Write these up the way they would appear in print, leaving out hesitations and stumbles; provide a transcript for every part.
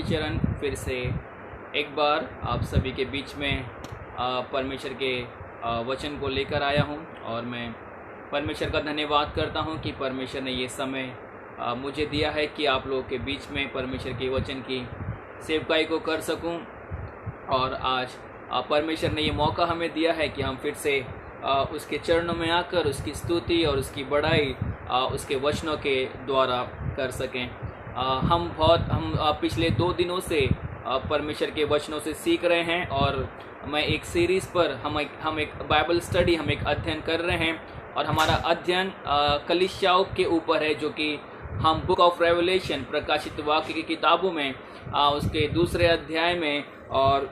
की चरण फिर से एक बार आप सभी के बीच में परमेश्वर के वचन को लेकर आया हूं और मैं परमेश्वर का धन्यवाद करता हूं कि परमेश्वर ने ये समय मुझे दिया है कि आप लोगों के बीच में परमेश्वर के वचन की सेवकाई को कर सकूं। और आज परमेश्वर ने ये मौका हमें दिया है कि हम फिर से उसके चरणों में आकर उसकी स्तुति और उसकी बड़ाई उसके वचनों के द्वारा कर सकें। हम पिछले 2 दिनों से परमेश्वर के वचनों से सीख रहे हैं और मैं एक सीरीज़ पर हम एक बाइबल स्टडी हम एक अध्ययन कर रहे हैं और हमारा अध्ययन कलीसियाओं के ऊपर है, जो कि हम बुक ऑफ रेवलेशन प्रकाशित वाक्य की किताबों में उसके 2 अध्याय में और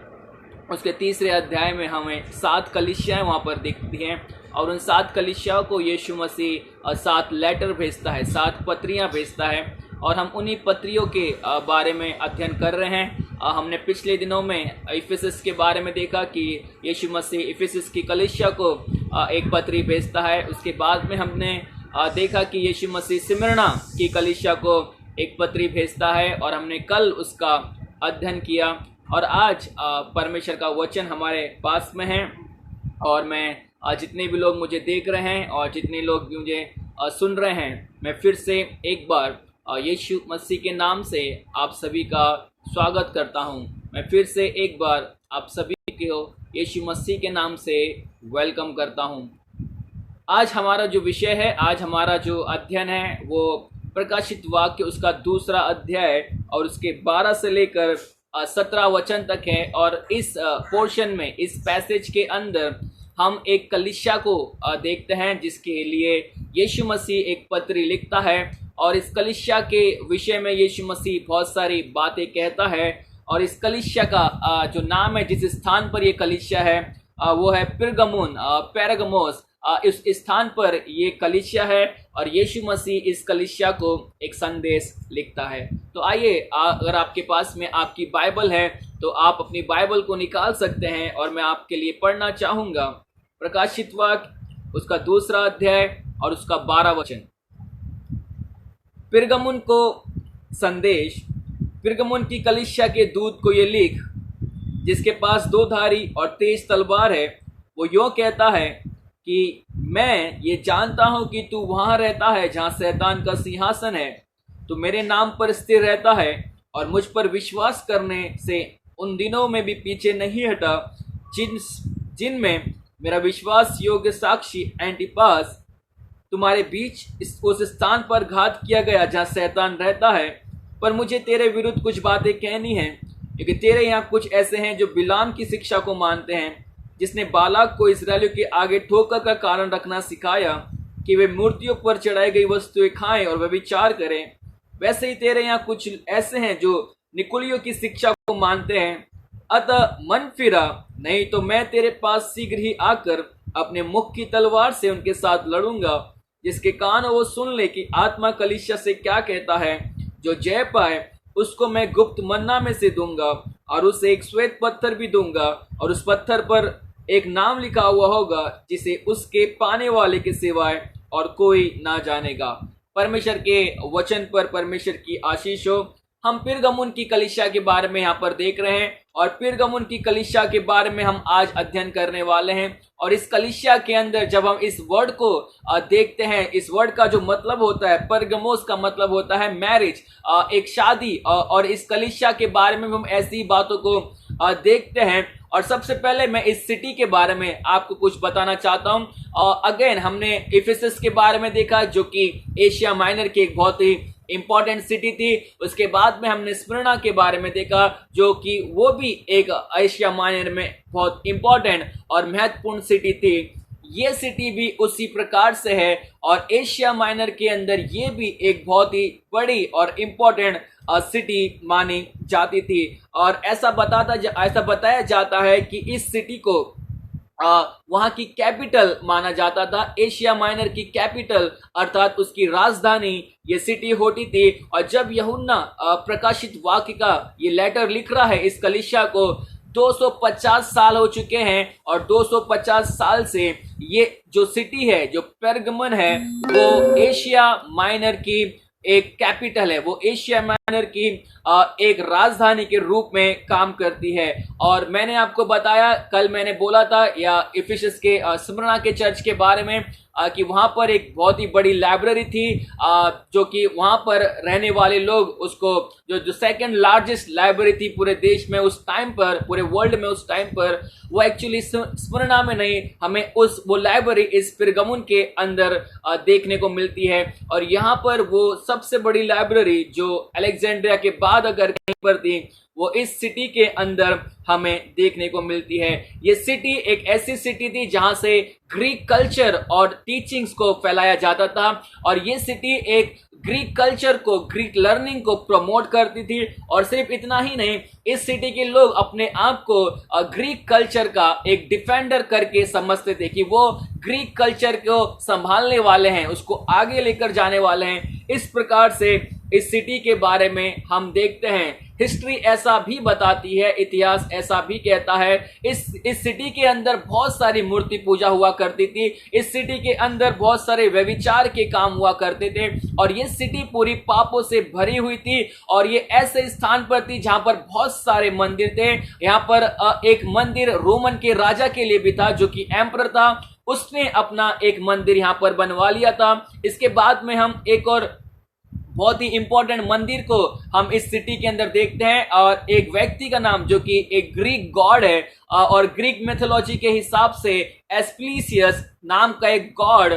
उसके 3 अध्याय में हमें 7 कलीसियाएँ वहाँ पर दिखती हैं और उन 7 कलीसियाओं को यीशु मसीह 7 लेटर भेजता है, 7 पत्रियाँ भेजता है और हम उन्हीं पत्रियों के बारे में अध्ययन कर रहे हैं। हमने पिछले दिनों में इफिसस के बारे में देखा कि यीशु मसीह इफिसस की कलीसिया को एक पत्री भेजता है। उसके बाद में हमने देखा कि यीशु मसीह स्मिरना की कलीसिया को एक पत्री भेजता है और हमने कल उसका अध्ययन किया। और आज परमेश्वर का वचन हमारे पास में है और मैं जितने भी लोग मुझे देख रहे हैं और जितने लोग मुझे सुन रहे हैं, मैं फिर से एक बार यीशु मसीह के नाम से आप सभी का स्वागत करता हूं। मैं फिर से एक बार आप सभी को यीशु मसीह के नाम से वेलकम करता हूं। आज हमारा जो विषय है, आज हमारा जो अध्ययन है वो प्रकाशित वाक्य उसका 2 अध्याय और उसके 12 से लेकर 17 वचन तक है। और इस पोर्शन में, इस पैसेज के अंदर हम एक कलीसिया को देखते हैं जिसके लिए यीशु मसीह एक पत्री लिखता है और इस कलीसिया के विषय में यीशु मसीह बहुत सारी बातें कहता है। और इस कलीसिया का जो नाम है, जिस स्थान पर ये कलीसिया है वो है पिरगमुन, पेरगमोस। इस स्थान पर ये कलीसिया है और यीशु मसीह इस कलीसिया को एक संदेश लिखता है। तो आइए, अगर आपके पास में आपकी बाइबल है तो आप अपनी बाइबल को निकाल सकते हैं और मैं आपके लिए पढ़ना चाहूँगा प्रकाशित वाक्य उसका 2 अध्याय और उसका 12 वचन। पिरगमुन को संदेश, पिरगमुन की कलीसिया के दूत को ये लिख, जिसके पास 2 धारी और तेज तलवार है। वो यूँ कहता है कि मैं ये जानता हूँ कि तू वहाँ रहता है जहाँ शैतान का सिंहासन है। तू मेरे नाम पर स्थिर रहता है और मुझ पर विश्वास करने से उन दिनों में भी पीछे नहीं हटा जिनमें मेरा विश्वास योग्य साक्षी एंटिपास तुम्हारे बीच उस स्थान पर घात किया गया जहाँ शैतान रहता है। पर मुझे तेरे विरुद्ध कुछ बातें कहनी है, क्योंकि तेरे यहाँ कुछ ऐसे हैं जो बिलाम की शिक्षा को मानते हैं, जिसने बालाक को इस्राएलियों के आगे ठोकर का कारण रखना सिखाया कि वे मूर्तियों पर चढ़ाई गई वस्तुएं खाएं और व्यभिचार करें। वैसे ही तेरे यहाँ कुछ ऐसे हैं जो निकुलियों की शिक्षा को मानते हैं। अतः मन फिरा, नहीं तो मैं तेरे पास शीघ्र ही आकर अपने मुख की तलवार से उनके साथ लड़ूंगा। जिसके कान वो सुन ले कि आत्मा कलीसिया से क्या कहता है। जो जय पाए उसको मैं गुप्त मन्ना में से दूंगा और उसे एक श्वेत पत्थर भी दूंगा और उस पत्थर पर एक नाम लिखा हुआ होगा जिसे उसके पाने वाले के सिवाय और कोई ना जानेगा। परमेश्वर के वचन पर परमेश्वर की आशीष हो। हम पिरगमुन की कलीसिया के बारे में यहाँ पर देख रहे हैं और पिरगमुन की कलीसिया के बारे में हम आज अध्ययन करने वाले हैं। और इस कलीसिया के अंदर जब हम इस वर्ड को देखते हैं, इस वर्ड का जो मतलब होता है, परगमोस का मतलब होता है मैरिज, एक शादी। और इस कलीसिया के बारे में हम ऐसी बातों को देखते हैं। और सबसे पहले मैं इस सिटी के बारे में आपको कुछ बताना चाहता हूं। अगेन हमने इफिसस के बारे में देखा, जो कि एशिया माइनर की एक बहुत ही इंपॉर्टेंट सिटी थी। उसके बाद में हमने स्मिर्ना के बारे में देखा, जो कि वो भी एक एशिया माइनर में बहुत इंपॉर्टेंट और महत्वपूर्ण सिटी थी। ये सिटी भी उसी प्रकार से है और एशिया माइनर के अंदर ये भी एक बहुत ही बड़ी और इंपॉर्टेंट सिटी मानी जाती थी। और ऐसा बताया जाता है कि इस सिटी को वहाँ की कैपिटल माना जाता था। एशिया माइनर की कैपिटल अर्थात उसकी राजधानी ये सिटी होती थी। और जब यूहन्ना प्रकाशित वाक्य का ये लेटर लिख रहा है इस कलीसिया को, 250 साल हो चुके हैं और 250 साल से ये जो सिटी है, जो पेरगमन है, वो एशिया माइनर की एक कैपिटल है, वो एशिया माइनर की एक राजधानी के रूप में काम करती है। और मैंने आपको बताया, कल मैंने बोला था या इफिसस के स्मरणा के चर्च के बारे में कि वहां पर एक बहुत ही बड़ी लाइब्रेरी थी, जो कि वहां पर रहने वाले लोग उसको जो सेकंड लार्जेस्ट लाइब्रेरी थी पूरे देश में उस टाइम पर, पूरे वर्ल्ड में उस टाइम पर, वो एक्चुअली स्मरणा में नहीं, हमें वो लाइब्रेरी इस पिरगमुन के अंदर देखने को मिलती है। और यहाँ पर वो सबसे बड़ी लाइब्रेरी जो अलेक्जेंड्रिया के बाद अगर कहीं पर थी, वो इस सिटी के अंदर हमें देखने को मिलती है। ये सिटी एक ऐसी सिटी थी जहां से ग्रीक कल्चर और टीचिंग्स को फैलाया जाता था, और ये सिटी एक ग्रीक कल्चर को, ग्रीक लर्निंग को प्रमोट करती थी। और सिर्फ इतना ही नहीं, इस सिटी के लोग अपने आप को ग्रीक कल्चर का एक डिफेंडर करके समझते थे कि वो ग्रीक कल्चर को संभालने वाले हैं, उसको आगे लेकर जाने वाले हैं। इस प्रकार से इस सिटी के बारे में हम देखते हैं। हिस्ट्री ऐसा भी बताती है, इतिहास ऐसा भी कहता है, इस सिटी के अंदर बहुत सारी मूर्ति पूजा हुआ करती थी, इस सिटी के अंदर बहुत सारे व्यभिचार के काम हुआ करते थे, और ये सिटी पूरी पापों से भरी हुई थी। और ये ऐसे स्थान पर थी जहां पर बहुत सारे मंदिर थे। यहाँ पर एक मंदिर रोमन के राजा के लिए भी था, जो कि एम्परर था, उसने अपना एक मंदिर यहाँ पर बनवा लिया था। इसके बाद में हम एक और बहुत ही इंपॉर्टेंट मंदिर को हम इस सिटी के अंदर देखते हैं, और एक व्यक्ति का नाम जो कि एक ग्रीक गॉड है, और ग्रीक मिथोलॉजी के हिसाब से एस्क्लेपियस नाम का एक गॉड,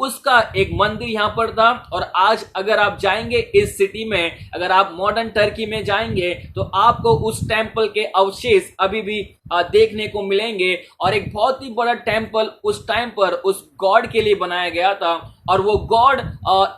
उसका एक मंदिर यहाँ पर था। और आज अगर आप जाएंगे इस सिटी में, अगर आप मॉडर्न टर्की में जाएंगे, तो आपको उस टेम्पल के अवशेष अभी भी देखने को मिलेंगे। और एक बहुत ही बड़ा टेम्पल उस टाइम पर उस गॉड के लिए बनाया गया था, और वो गॉड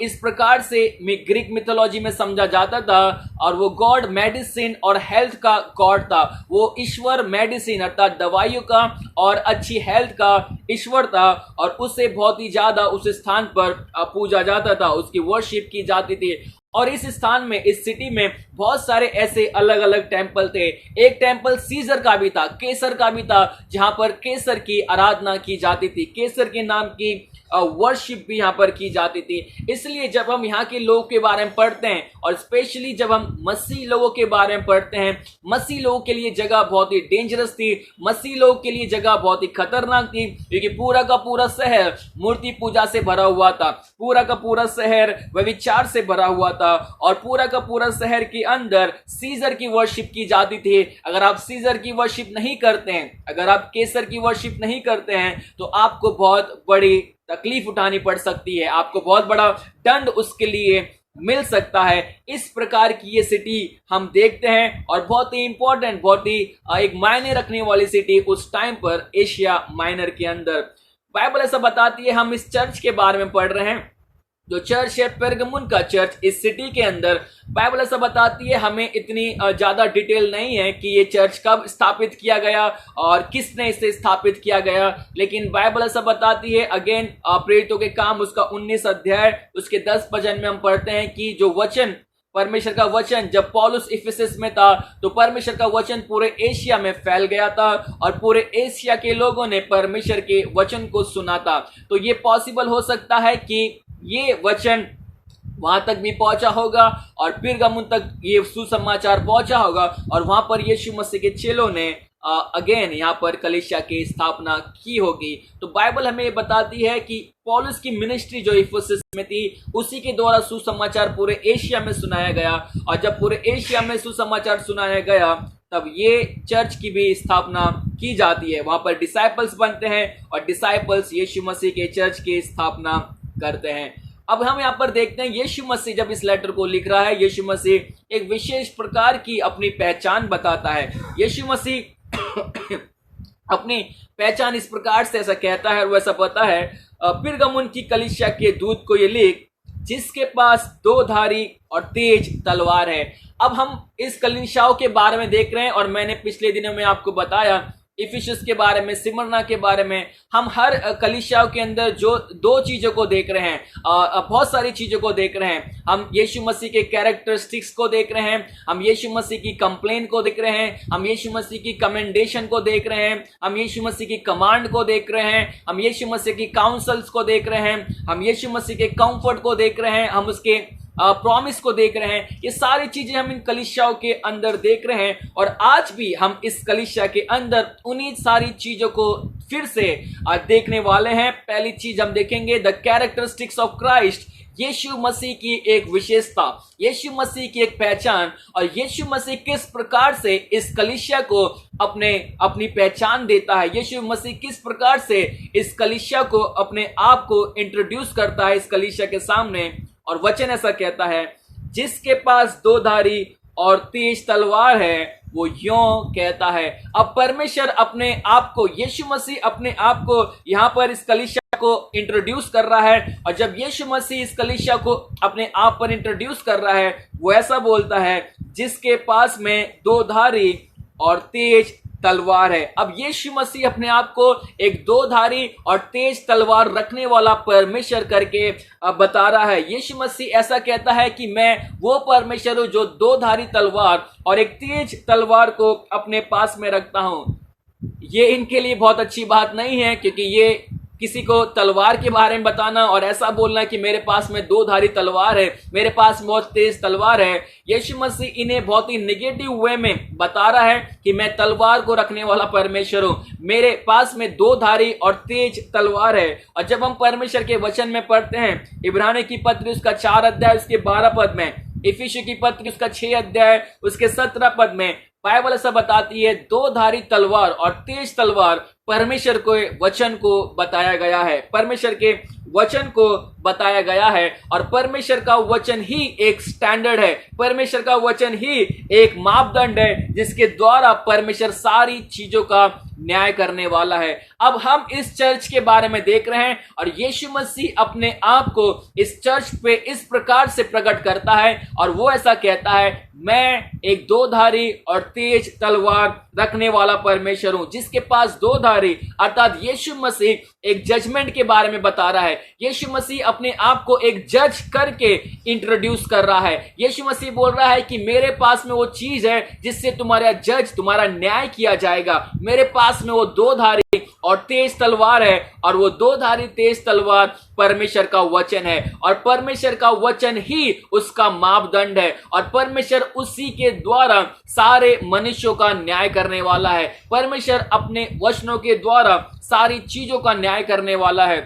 इस प्रकार से ग्रीक मिथोलॉजी में समझा जाता था, और वो गॉड मेडिसिन और हेल्थ का गॉड था। वो ईश्वर मेडिसिन अर्थात दवाइयों का और अच्छी हेल्थ का ईश्वर था, और उससे बहुत ही ज्यादा उस स्थान पर पूजा जाता था, उसकी वर्शिप की जाती थी। और इस स्थान में, इस सिटी में बहुत सारे ऐसे अलग अलग टेम्पल थे। एक टेम्पल सीजर का भी था, केसर का भी था, जहां पर केसर की आराधना की जाती थी, केसर के नाम की वर्शिप भी यहाँ पर की जाती थी। इसलिए जब हम यहाँ के लोगों के बारे में पढ़ते हैं, और स्पेशली जब हम मसीह लोगों के बारे में पढ़ते हैं, मसीह लोगों के लिए जगह बहुत ही डेंजरस थी, मसीह लोगों के लिए जगह बहुत ही खतरनाक थी, क्योंकि पूरा का पूरा शहर मूर्ति पूजा से भरा हुआ था, पूरा का पूरा शहर व्यभिचार से भरा हुआ था, और पूरा का पूरा शहर के अंदर सीजर की वर्शिप की जाती थी। अगर आप सीजर की वर्शिप नहीं करते हैं, अगर आप केसर की वर्शिप नहीं करते हैं, तो आपको बहुत बड़ी तकलीफ उठानी पड़ सकती है, आपको बहुत बड़ा दंड उसके लिए मिल सकता है। इस प्रकार की ये सिटी हम देखते हैं, और बहुत ही इंपॉर्टेंट, बहुत ही एक मायने रखने वाली सिटी उस टाइम पर एशिया माइनर के अंदर। बाइबल ऐसा बताती है, हम इस चर्च के बारे में पढ़ रहे हैं, जो चर्च है पेरगमुन का चर्च इस सिटी के अंदर। बाइबल ऐसा बताती है, हमें इतनी ज्यादा डिटेल नहीं है कि ये चर्च कब स्थापित किया गया और किसने इसे स्थापित किया गया, लेकिन बाइबल ऐसा बताती है, अगेन प्रेरितों के काम उसका 19 अध्याय उसके 10 वचन में हम पढ़ते हैं कि जो वचन, परमेश्वर का वचन, जब पौलुस इफिसस में था, तो परमेश्वर का वचन पूरे एशिया में फैल गया था, और पूरे एशिया के लोगों ने परमेश्वर के वचन को सुना था। तो ये पॉसिबल हो सकता है कि ये वचन वहां तक भी पहुंचा होगा, और पिरगमुन तक ये सुसमाचार पहुंचा होगा, और वहां पर यीशु मसीह के चेलों ने अगेन यहाँ पर कलीसिया की स्थापना की होगी। तो बाइबल हमें ये बताती है कि पौलुस की मिनिस्ट्री जो इफिसस में थी, उसी के द्वारा सुसमाचार पूरे एशिया में सुनाया गया, और जब पूरे एशिया में सुसमाचार सुनाया गया, तब ये चर्च की भी स्थापना की जाती है। वहां पर डिसाइपल्स बनते हैं, और डिसाइपल्स यीशु मसीह के चर्च की स्थापना करते हैं। अब हम यहाँ पर देखते हैं, यीशु मसीह जब इस लेटर को लिख रहा है, यीशु मसीह एक विशेष प्रकार की अपनी पहचान बताता है। यीशु मसीह अपनी पहचान इस प्रकार से ऐसा कहता है, और वैसा पता है, पिरगमुन की कलीसिया के दूत को ये लिख, जिसके पास 2 धारी और तेज तलवार है। अब हम इस कलीसियाओं के बारे में देख रहे हैं, और मैंने पिछले दिनों में आपको बताया इफिसस के बारे में, स्मिरना के बारे में। हम हर कलीसियाओं के अंदर जो 2 चीजों को देख रहे हैं, बहुत सारी चीजों को देख रहे हैं। हम यीशु मसीह के कैरेक्टरिस्टिक्स को देख रहे हैं, हम यीशु मसीह की कंप्लेन को देख रहे हैं, हम यीशु मसीह की कमेंडेशन को देख रहे हैं, हम यीशु मसीह की कमांड को देख रहे हैं, हम यीशु मसीह की काउंसल्स को देख रहे हैं, हम यीशु मसीह के कंफर्ट को देख रहे हैं, हम उसके प्रॉमिस को देख रहे हैं। ये सारी चीजें हम इन कलीसियाओं के अंदर देख रहे हैं और आज भी हम इस कलीसिया के अंदर उन्हीं सारी चीजों को फिर से देखने वाले हैं। पहली चीज हम देखेंगे द कैरेक्टरिस्टिक्स ऑफ क्राइस्ट, यीशु मसीह की एक विशेषता, यीशु मसीह की एक पहचान और यीशु मसीह किस प्रकार से इस कलीसिया को अपनी पहचान देता है। यीशु मसीह किस प्रकार से इस कलीसिया को अपने आप को इंट्रोड्यूस करता है इस कलीसिया के सामने। और वचन ऐसा कहता है, जिसके पास दो धारी और तेज तलवार है वो यों कहता है। अब परमेश्वर अपने आप को, यीशु मसीह अपने आप को यहां पर इस कलीसिया को इंट्रोड्यूस कर रहा है और जब यीशु मसीह इस कलीसिया को अपने आप पर इंट्रोड्यूस कर रहा है वो ऐसा बोलता है, जिसके पास में दो धारी और तेज तलवार है। अब यीशु मसीह अपने आप को एक दो धारी और तेज तलवार रखने वाला परमेश्वर करके बता रहा है। यीशु मसीह ऐसा कहता है कि मैं वो परमेश्वर हूं जो दो धारी तलवार और एक तेज तलवार को अपने पास में रखता हूं। ये इनके लिए बहुत अच्छी बात नहीं है, क्योंकि ये किसी को तलवार के बारे में बताना और ऐसा बोलना कि मेरे पास में दो धारी तलवार है, मेरे पास बहुत तेज तलवार है। यीशु मसीह इन्हें बहुत ही नेगेटिव वे में बता रहा है कि मैं तलवार को रखने वाला परमेश्वर हूं, मेरे पास में दो धारी और तेज तलवार है। और जब हम परमेश्वर के वचन में पढ़ते हैं, इब्रानी की पत्री उसका 4 अध्याय उसके 12 पद में, इफिसियों की पत्री उसका 6 अध्याय उसके 17 पद में बाइबल ऐसा बताती है, दो धारी तलवार और तेज तलवार परमेश्वर के वचन को बताया गया है, परमेश्वर के वचन को बताया गया है। और परमेश्वर का वचन ही एक स्टैंडर्ड है, परमेश्वर का वचन ही एक मापदंड है जिसके द्वारा परमेश्वर सारी चीजों का न्याय करने वाला है। अब हम इस चर्च के बारे में देख रहे हैं और यीशु मसीह अपने आप को इस चर्च पे इस प्रकार से प्रकट करता है और वो ऐसा कहता है, मैं एक दो धारी और तेज तलवार रखने वाला परमेश्वर हूं। जिसके पास दो धारी अर्थात यीशु मसीह एक जजमेंट के बारे में बता रहा है। यीशु मसीह अपने आप को एक जज करके इंट्रोड्यूस कर रहा है। यीशु मसीह बोल रहा है कि मेरे पास में वो चीज है जिससे तुम्हारा जज, तुम्हारा न्याय किया जाएगा। मेरे पास में वो दो धारी और तेज तलवार है और वो दो धारी तेज तलवार परमेश्वर का वचन है और परमेश्वर का वचन ही उसका मापदंड है और परमेश्वर उसी के द्वारा सारे मनुष्यों का न्याय करने वाला है। परमेश्वर अपने वचनों के द्वारा सारी चीजों का न्याय करने वाला है।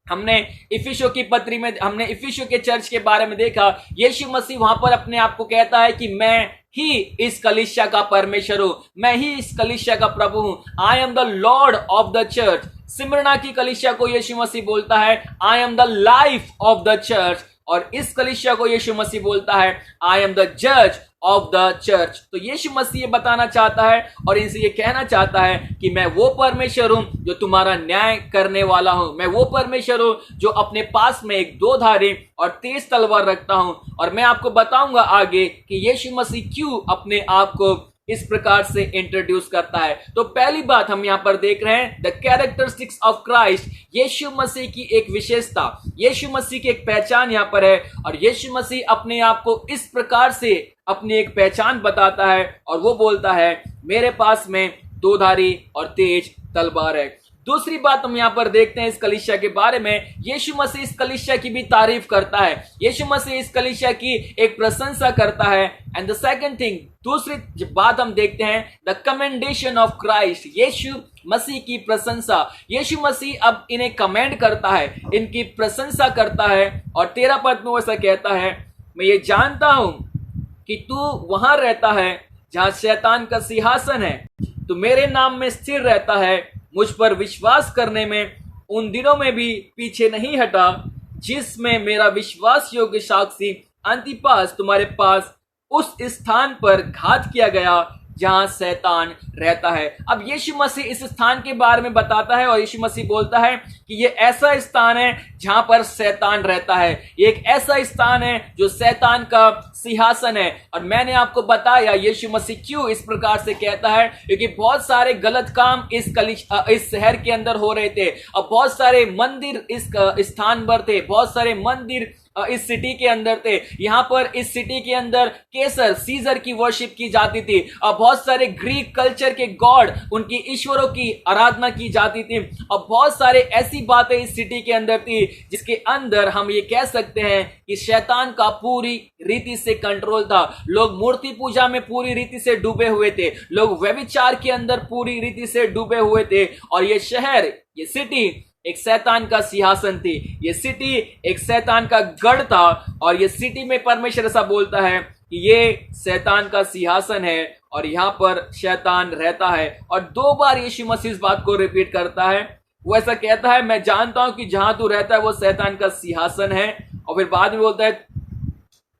हमने इफिसियों की पत्री में, हमने इफिसियों के चर्च के बारे में देखा, यीशु मसीह वहां पर अपने आप को कहता है कि मैं ही इस कलीसिया का परमेश्वर हूं, मैं ही इस कलीसिया का प्रभु हूं। I am the lord of the church. Smyrna की कलीसिया को यीशु मसीह बोलता है, I am the life of the church. और इस कलीसिया को यीशु मसीह बोलता है, आई एम द जज ऑफ द चर्च। तो यीशु मसीह ये बताना चाहता है और इनसे ये कहना चाहता है कि मैं वो परमेश्वर हूं जो तुम्हारा न्याय करने वाला हूं। मैं वो परमेश्वर हूं जो अपने पास में एक दो धारी और तेज तलवार रखता हूं। और मैं आपको बताऊंगा आगे कि यीशु मसीह क्यों अपने आप को इस प्रकार से इंट्रोड्यूस करता है। तो पहली बात हम यहां पर देख रहे हैं, द कैरेक्टरिस्टिक्स ऑफ क्राइस्ट, यीशु मसीह की एक विशेषता, यीशु मसीह की एक पहचान यहां पर है और यीशु मसीह अपने आप को इस प्रकार से अपनी एक पहचान बताता है और वो बोलता है, मेरे पास में दो धारी और तेज तलवार है। दूसरी बात हम यहां पर देखते हैं इस कलीसिया के बारे में, यीशु मसीह इस कलीसिया की भी तारीफ करता है, यीशु मसीह इस कलीसिया की एक प्रशंसा करता है। एंड द सेकंड थिंग, दूसरी बात हम देखते हैं, द कमेंडेशन ऑफ क्राइस्ट, यीशु मसीह की प्रशंसा। यीशु मसीह अब इन्हें कमेंड करता है, इनकी प्रशंसा करता है और 13 पद में ऐसा कहता है, मैं ये जानता हूं कि तू वहां रहता है जहां शैतान का सिंहासन है, तू मेरे नाम में स्थिर रहता है, मुझ पर विश्वास करने में उन दिनों में भी पीछे नहीं हटा जिसमें मेरा विश्वास योग्य साक्षी अंतिपास तुम्हारे पास उस स्थान पर घात किया गया जहां शैतान रहता है। अब यीशु मसीह इस स्थान के बारे में बताता है और यीशु मसीह बोलता है कि ये ऐसा स्थान है जहां पर शैतान रहता है, ये एक ऐसा स्थान है जो शैतान का सिंहासन है। और मैंने आपको बताया यीशु मसीह क्यों इस प्रकार से कहता है, क्योंकि बहुत सारे गलत काम इस शहर के अंदर हो रहे थे और बहुत सारे मंदिर इस स्थान पर थे, बहुत सारे मंदिर इस सिटी के अंदर थे। यहाँ पर इस सिटी के अंदर केसर सीजर की वर्शिप की जाती थी। बहुत सारे ग्रीक कल्चर के गॉड, उनकी ईश्वरों की आराधना की जाती थी। और बहुत सारे ऐसी बातें इस सिटी के अंदर थी जिसके अंदर हम ये कह सकते हैं कि शैतान का पूरी रीति से कंट्रोल था। लोग मूर्ति पूजा में पूरी रीति से डूबे हुए थे, लोग व्यभिचार के अंदर पूरी रीति से डूबे हुए थे। और ये शहर, ये सिटी एक शैतान का सिंहासन थी, ये सिटी एक शैतान का गढ़ था। और ये सिटी में परमेश्वर ऐसा बोलता है कि ये शैतान का सिंहासन है और यहाँ पर शैतान रहता है। और 2 बार यीशु मसीह इस बात को रिपीट करता है। वो ऐसा कहता है, मैं जानता हूं कि जहां तू रहता है वो शैतान का सिंहासन है। और फिर बाद में बोलता है,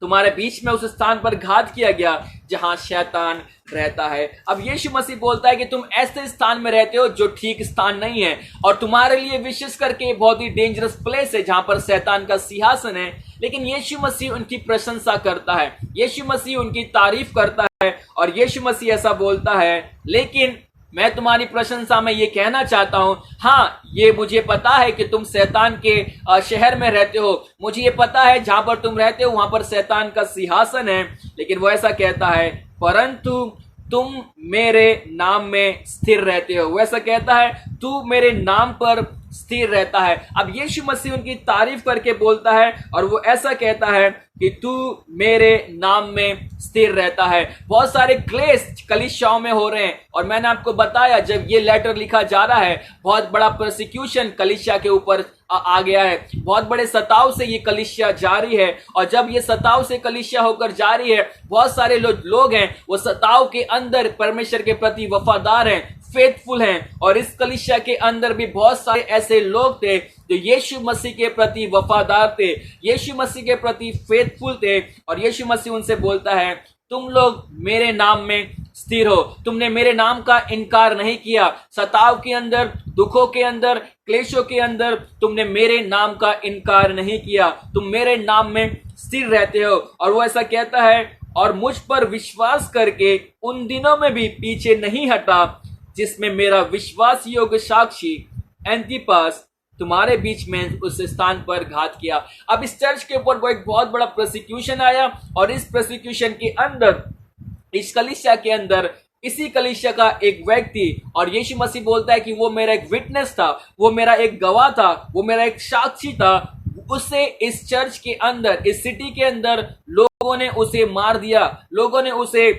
तुम्हारे बीच में उस स्थान पर घात किया गया जहां शैतान रहता है। अब यीशु मसीह बोलता है कि तुम ऐसे स्थान में रहते हो जो ठीक स्थान नहीं है, और तुम्हारे लिए विशेष करके बहुत ही डेंजरस प्लेस है जहां पर शैतान का सिंहासन है। लेकिन यीशु मसीह उनकी प्रशंसा करता है, यीशु मसीह उनकी तारीफ करता है। और यीशु मसीह ऐसा बोलता है, लेकिन मैं तुम्हारी प्रशंसा में ये कहना चाहता हूं, हाँ ये मुझे पता है कि तुम शैतान के शहर में रहते हो, मुझे ये पता है जहां पर तुम रहते हो वहां पर शैतान का सिंहासन है। लेकिन वो ऐसा कहता है, परंतु तुम मेरे नाम में स्थिर रहते हो। वो ऐसा कहता है, तू मेरे नाम पर स्थिर रहता है। अब यीशु मसीह उनकी तारीफ करके बोलता है और वो ऐसा कहता है कि तू मेरे नाम में स्थिर रहता है। बहुत सारे क्लेश कलीसियाओं में हो रहे हैं, और मैंने आपको बताया जब ये लेटर लिखा जा रहा है, बहुत बड़ा प्रोसिक्यूशन कलीसिया के ऊपर आ गया है। बहुत बड़े सताव से ये कलीसिया जारी है, और जब ये सताव से कलीसिया होकर जारी है, बहुत सारे लोग हैं वो सताव के अंदर परमेश्वर के प्रति वफादार हैं, फेथफुल हैं। और इस कलीसिया के अंदर भी बहुत सारे ऐसे लोग थे जो यीशु मसीह के प्रति वफादार थे, यीशु मसीह के प्रति फेथफुल थे। और यीशु मसीह उनसे बोलता है, तुम लोग मेरे नाम में स्थिर हो, तुमने मेरे नाम का इनकार नहीं किया। सताव के अंदर, दुखों के अंदर, क्लेशों के अंदर तुमने मेरे नाम का इनकार नहीं किया, तुम मेरे नाम में स्थिर रहते हो। और वो ऐसा कहता है, और मुझ पर विश्वास करके उन दिनों में भी पीछे नहीं हटा जिसमें मेरा विश्वास योग्य साक्षी एंटिपास तुम्हारे बीच में उस स्थान पर घात किया। अब इस चर्च के ऊपर वो एक बहुत बड़ा प्रोसिक्यूशन आया, और इस प्रोसिक्यूशन के अंदर, इस कलीसिया के अंदर, इसी कलीसिया का एक व्यक्ति, और यीशु मसीह बोलता है कि वो मेरा एक विटनेस था, वो मेरा एक गवाह था, वो मेरा एक साक्षी था। उसे इस चर्च के अंदर, इस सिटी के अंदर लोगों ने उसे मार दिया, लोगों ने उसे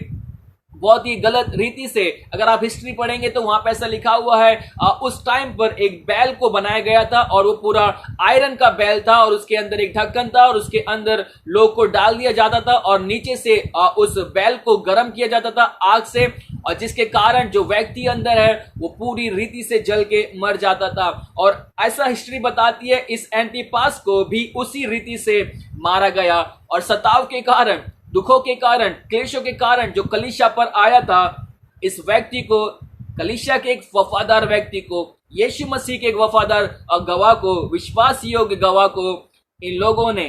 बहुत ही गलत रीति से, अगर आप हिस्ट्री पढ़ेंगे तो वहां पे ऐसा लिखा हुआ है, उस टाइम पर एक बैल को बनाया गया था, और वो पूरा आयरन का बैल था, और उसके अंदर एक ढक्कन था, और उसके अंदर लोग को डाल दिया जाता था, और नीचे से उस बैल को गर्म किया जाता था आग से, और जिसके कारण जो व्यक्ति अंदर है वो पूरी रीति से जल के मर जाता था। और ऐसा हिस्ट्री बताती है, इस एंटिपास को भी उसी रीति से मारा गया। और सताव के कारण, दुखों के कारण, क्लेशों के कारण जो कलीसिया पर आया था, इस व्यक्ति को, कलीसिया के एक वफादार व्यक्ति को, यीशु मसीह के एक वफादार गवाह को, विश्वास योग्य गवाह को, इन लोगों ने,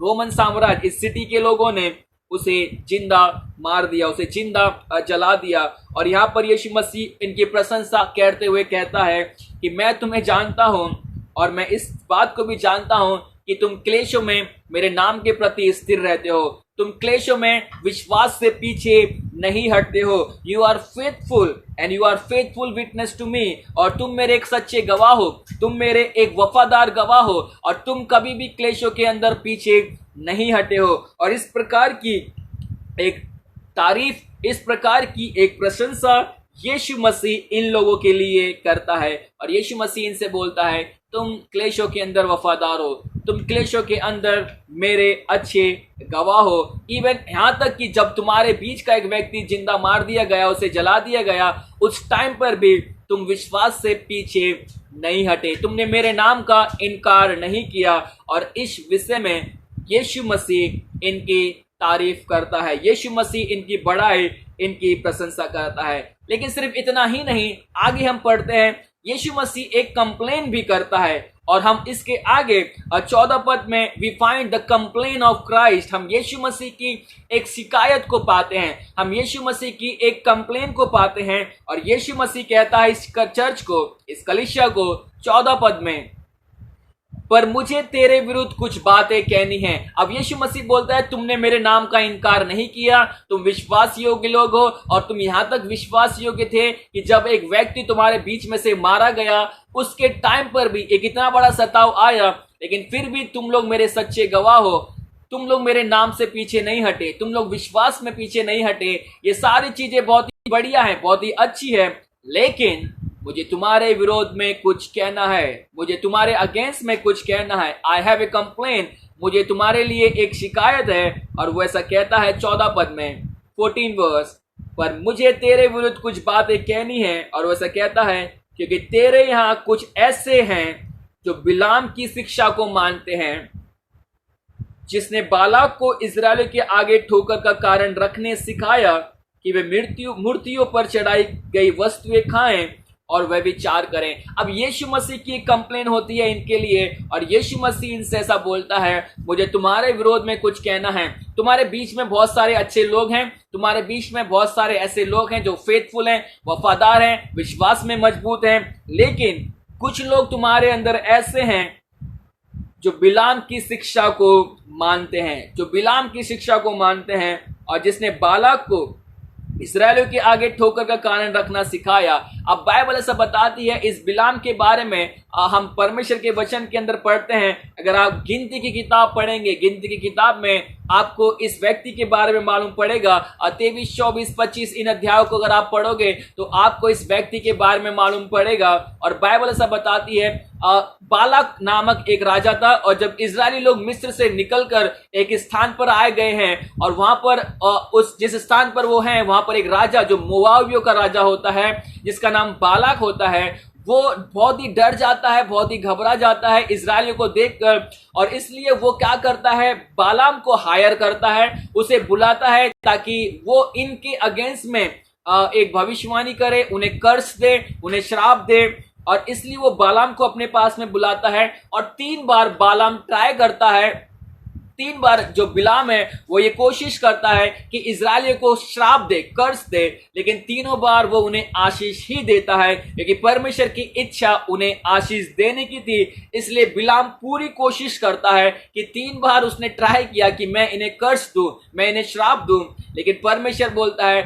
रोमन साम्राज्य, इस सिटी के लोगों ने उसे जिंदा मार दिया, उसे जिंदा जला दिया। और यहाँ पर यीशु मसीह इनकी प्रशंसा करते हुए कहता है कि मैं तुम्हें जानता हूं, और मैं इस बात को भी जानता हूं कि तुम क्लेशों में मेरे नाम के प्रति स्थिर रहते हो, तुम क्लेशों में विश्वास से पीछे नहीं हटते हो। You are faithful and you are faithful witness to me, और तुम मेरे एक सच्चे गवाह हो, तुम मेरे एक वफादार गवाह हो, और तुम कभी भी क्लेशों के अंदर पीछे नहीं हटे हो। और इस प्रकार की एक तारीफ, इस प्रकार की एक प्रशंसा यीशु मसीह इन लोगों के लिए करता है। और यीशु मसीह इनसे बोलता है, तुम क्लेशों के अंदर वफादार हो, तुम क्लेशों के अंदर मेरे अच्छे गवाह हो। इवन यहां तक कि जब तुम्हारे बीच का एक व्यक्ति जिंदा मार दिया गया, उसे जला दिया गया, उस टाइम पर भी तुम विश्वास से पीछे नहीं हटे, तुमने मेरे नाम का इनकार नहीं किया। और इस विषय में यीशु मसीह इनकी तारीफ करता है, यीशु मसीह इनकी बड़ाई, इनकी प्रशंसा करता है। लेकिन सिर्फ इतना ही नहीं, आगे हम पढ़ते हैं, यीशु मसीह एक कंप्लेन भी करता है। और हम इसके आगे 14 पद में we find the complain of Christ, हम यीशु मसीह की एक शिकायत को पाते हैं, हम यीशु मसीह की एक कंप्लेन को पाते हैं। और यीशु मसीह कहता है इस चर्च को, इस कलीसिया को 14 पद में, पर मुझे तेरे विरुद्ध कुछ बातें कहनी है। अब यीशु मसीह बोलता है, तुमने मेरे नाम का इनकार नहीं किया, तुम विश्वास योग्य लोग हो, और तुम यहां तक विश्वास योग्य थे कि जब एक व्यक्ति तुम्हारे बीच में से मारा गया, उसके टाइम पर भी एक इतना बड़ा सताव आया, लेकिन फिर भी तुम लोग मेरे सच्चे गवाह हो। तुम लोग मेरे नाम से पीछे नहीं हटे, तुम लोग विश्वास में पीछे नहीं हटे। ये सारी चीजें बहुत ही बढ़िया है, बहुत ही अच्छी है, लेकिन मुझे तुम्हारे विरोध में कुछ कहना है, मुझे तुम्हारे अगेंस्ट में कुछ कहना है। आई हैव ए कंप्लेन, मुझे तुम्हारे लिए एक शिकायत है। और वो ऐसा कहता है 14 पद में, 14 वर्स, पर मुझे तेरे विरुद्ध कुछ बातें कहनी है। और वो ऐसा कहता है, क्योंकि तेरे यहाँ कुछ ऐसे हैं जो बिलाम की शिक्षा को मानते हैं, जिसने बालाक को इस्राएल के आगे ठोकर का कारण रखने सिखाया कि वे मूर्तियों पर चढ़ाई गई वस्तुएं खाएं और वह विचार करें। अब यीशु मसीह की कंप्लेन होती है इनके लिए, और यीशु मसीह इनसे ऐसा बोलता है, मुझे तुम्हारे विरोध में कुछ कहना है। तुम्हारे बीच में बहुत सारे अच्छे लोग हैं, तुम्हारे बीच में बहुत सारे ऐसे लोग हैं जो फेथफुल हैं, वफादार हैं, विश्वास में मजबूत हैं, लेकिन कुछ लोग तुम्हारे अंदर ऐसे हैं जो बिलाम की शिक्षा को मानते हैं, जो बिलाम की शिक्षा को मानते हैं, और जिसने बालाक को इस्राएलियों के आगे ठोकर का कारण रखना सिखाया। अब बाइबल ऐसा बताती है इस बिलाम के बारे में, हम परमेश्वर के वचन के अंदर पढ़ते हैं। अगर आप गिनती की किताब पढ़ेंगे, गिनती की किताब में आपको इस व्यक्ति के बारे में मालूम पड़ेगा। 23, 24, 25 इन अध्यायों को अगर आप पढ़ोगे तो आपको इस व्यक्ति के बारे में मालूम पड़ेगा। और बाइबल ऐसा बताती है, बालाक नामक एक राजा था, और जब इजरायली लोग मिस्र से निकलकर एक स्थान पर आए गए हैं, और वहां पर उस जिस स्थान पर वो हैं, वहां पर एक राजा जो मोआबियों का राजा होता है, जिसका नाम बालाक होता है, वो बहुत ही डर जाता है, बहुत ही घबरा जाता है इजरायलियों को देखकर। और इसलिए वो क्या करता है, बालाम को हायर करता है, उसे बुलाता है ताकि वो इनके अगेंस्ट में एक भविष्यवाणी करे, उन्हें कर्ज दे, उन्हें श्राप दे। और इसलिए वो बालाम को अपने पास में बुलाता है, और 3 बार बालाम ट्राई करता है, 3 बार जो बिलाम है वो ये कोशिश करता है कि इजरायलियों को श्राप दे, कर्ज दे, लेकिन तीनों बार वो उन्हें आशीष ही देता है, क्योंकि परमेश्वर की इच्छा उन्हें आशीष देने की थी। इसलिए बिलाम पूरी कोशिश करता है कि 3 बार उसने ट्राई किया कि मैं इन्हें कर्ज दूं, मैं इन्हें श्राप दूं, लेकिन परमेश्वर बोलता है,